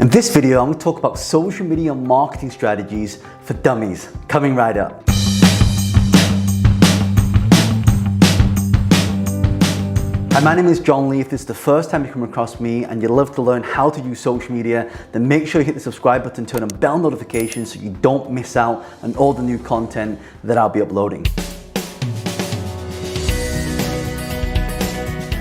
In this video, I'm going to talk about social media marketing strategies for dummies, coming right up. Hi, my name is John Lee. If this is the first time you come across me and you'd love to learn how to use social media, then make sure you hit the subscribe button, turn on bell notifications so you don't miss out on all the new content that I'll be uploading.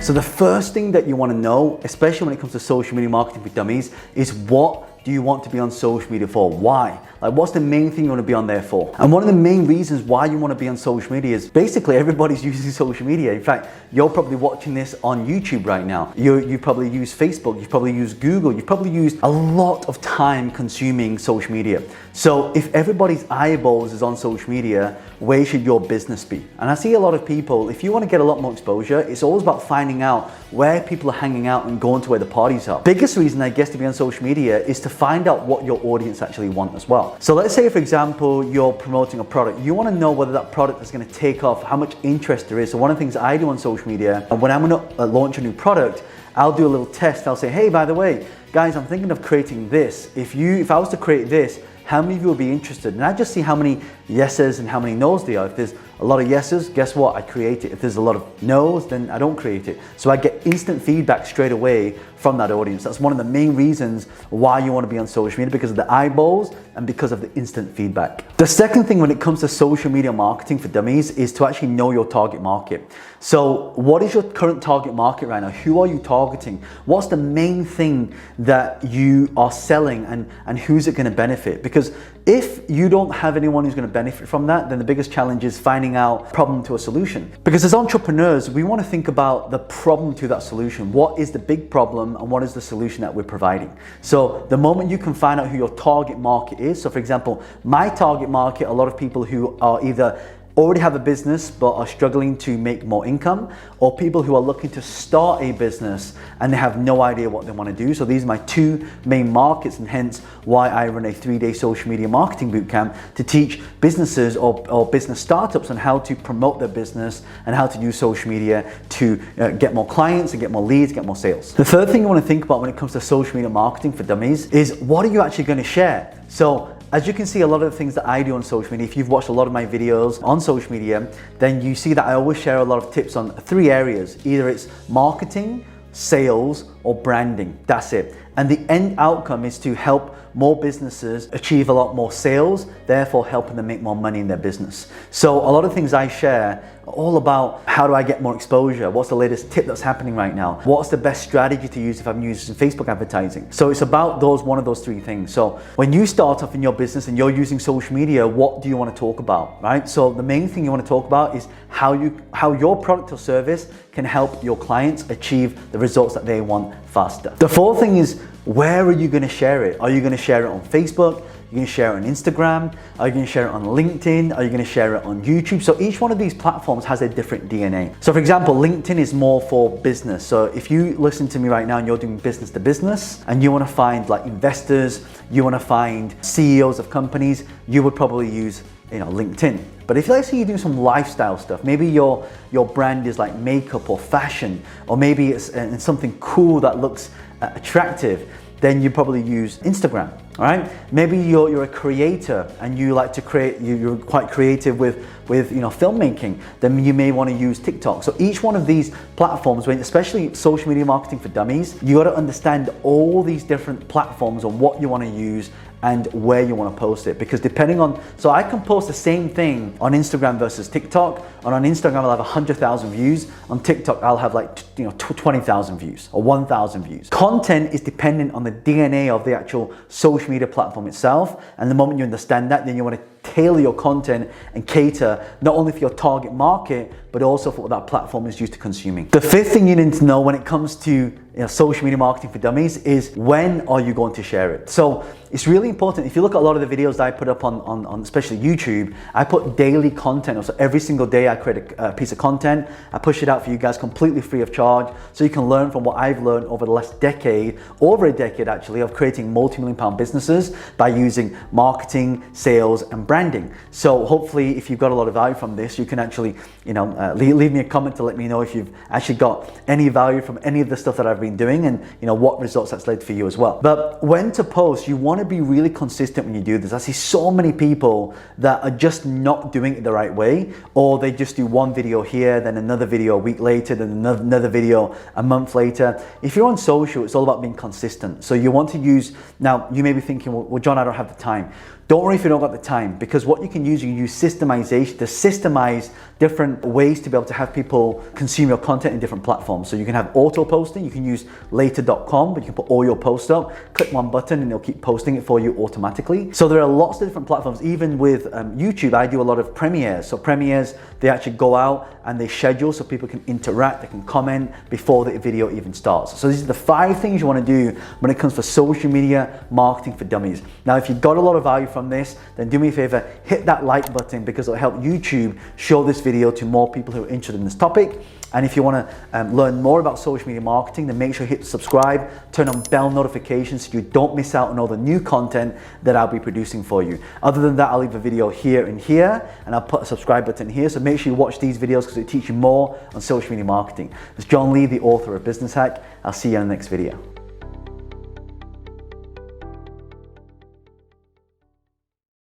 So the first thing that you want to know, especially when it comes to social media marketing for dummies, is what do you want to be on social media for? Why? Like, what's the main thing you want to be on there for? And one of the main reasons why you want to be on social media is basically everybody's using social media. In fact, you're probably watching this on YouTube right now. You probably use Facebook, you've probably used Google, you've probably used a lot of time consuming social media. So if everybody's eyeballs is on social media, where should your business be? And I see a lot of people, if you want to get a lot more exposure, it's always about finding out where people are hanging out and going to where the parties are. Biggest reason, I guess, to be on social media is to find out what your audience actually want as well. So let's say, for example, you're promoting a product. You want to know whether that product is going to take off, how much interest there is. So one of the things I do on social media, and when I'm going to launch a new product, I'll do a little test. I'll say, hey, by the way, guys, I'm thinking of creating this. If I was to create this, how many of you will be interested? And I just see how many yeses and how many nos there are. If there's a lot of yeses, guess what? I create it. If there's a lot of nos, then I don't create it. So I get instant feedback straight away from that audience. That's one of the main reasons why you want to be on social media, because of the eyeballs and because of the instant feedback. The second thing when it comes to social media marketing for dummies is to actually know your target market. So what is your current target market right now? Who are you targeting? What's the main thing that you are selling, and who's it going to benefit? Because if you don't have anyone who's going to benefit from that, then the biggest challenge is finding out problem to a solution. Because as entrepreneurs, we want to think about the problem to that solution. What is the big problem and what is the solution that we're providing? So the moment you can find out who your target market is, so for example, my target market, a lot of people who are either already have a business but are struggling to make more income, or people who are looking to start a business and they have no idea what they want to do. So these are my two main markets, and hence why I run a 3-day social media marketing bootcamp to teach businesses or business startups on how to promote their business and how to use social media to get more clients and get more leads, get more sales. The third thing you want to think about when it comes to social media marketing for dummies is, what are you actually going to share? So as you can see, a lot of the things that I do on social media, if you've watched a lot of my videos on social media, then you see that I always share a lot of tips on 3 areas. Either it's marketing, sales, or branding. That's it. And the end outcome is to help more businesses achieve a lot more sales, therefore helping them make more money in their business. So a lot of things I share are all about, how do I get more exposure? What's the latest tip that's happening right now? What's the best strategy to use if I'm using Facebook advertising? So it's about one of those 3 things. So when you start off in your business and you're using social media, what do you want to talk about, right? So the main thing you want to talk about is how your product or service can help your clients achieve the results that they want faster. The 4th thing is, where are you going to share it? Are you going to share it on Facebook? Are you going to share it on Instagram? Are you going to share it on LinkedIn? Are you going to share it on YouTube? So each one of these platforms has a different DNA. So for example, LinkedIn is more for business. So if you listen to me right now and you're doing business to business and you want to find like investors, you want to find CEOs of companies, you would probably use LinkedIn. But if let's say you're doing some lifestyle stuff, maybe your brand is like makeup or fashion, or maybe it's something cool that looks attractive, then you probably use Instagram. All right, maybe you're a creator and you like to create, you're quite creative with filmmaking, then you may want to use TikTok. So each one of these platforms, especially social media marketing for dummies, you got to understand all these different platforms and what you want to use and where you want to post it, because depending on, so I can post the same thing on Instagram versus TikTok, and on Instagram I'll have 100,000 views, on TikTok I'll have like 20,000 views or 1,000 views. Content is dependent on the DNA of the actual social media platform itself, and the moment you understand that, then you want to tailor your content and cater not only for your target market, but also for what that platform is used to consuming. The 5th thing you need to know when it comes to social media marketing for dummies is, when are you going to share it? So it's really important. If you look at a lot of the videos that I put up on especially YouTube, I put daily content. So every single day I create a piece of content. I push it out for you guys completely free of charge, so you can learn from what I've learned over the last decade, over a decade actually, of creating multi-million-pound businesses by using marketing, sales, and branding. So hopefully, if you've got a lot of value from this, you can actually leave me a comment to let me know if you've actually got any value from any of the stuff that I've been been doing and what results that's led for you as well. But when to post, you want to be really consistent when you do this. I see so many people that are just not doing it the right way, or they just do one video here, then another video a week later, then another video a month later. If you're on social, it's all about being consistent. So you want to use, now you may be thinking, well John, I don't have the time. Don't worry if you don't got the time, because what you can use systemization to systemize different ways to be able to have people consume your content in different platforms. So you can have auto posting, you can use later.com, but you can put all your posts up, click one button and it'll keep posting it for you automatically. So there are lots of different platforms. Even with YouTube, I do a lot of premieres. So premieres, they actually go out and they schedule so people can interact, they can comment before the video even starts. So these are the 5 things you want to do when it comes to social media marketing for dummies. Now, if you got a lot of value from this, then do me a favor, hit that like button, because it'll help YouTube show this video to more people who are interested in this topic. And if you want to learn more about social media marketing, then make sure you hit subscribe, turn on bell notifications so you don't miss out on all the new content that I'll be producing for you. Other than that, I'll leave a video here and here, and I'll put a subscribe button here. So make sure you watch these videos because it teaches you more on social media marketing. It's John Lee, the author of Business Hack. I'll see you in the next video.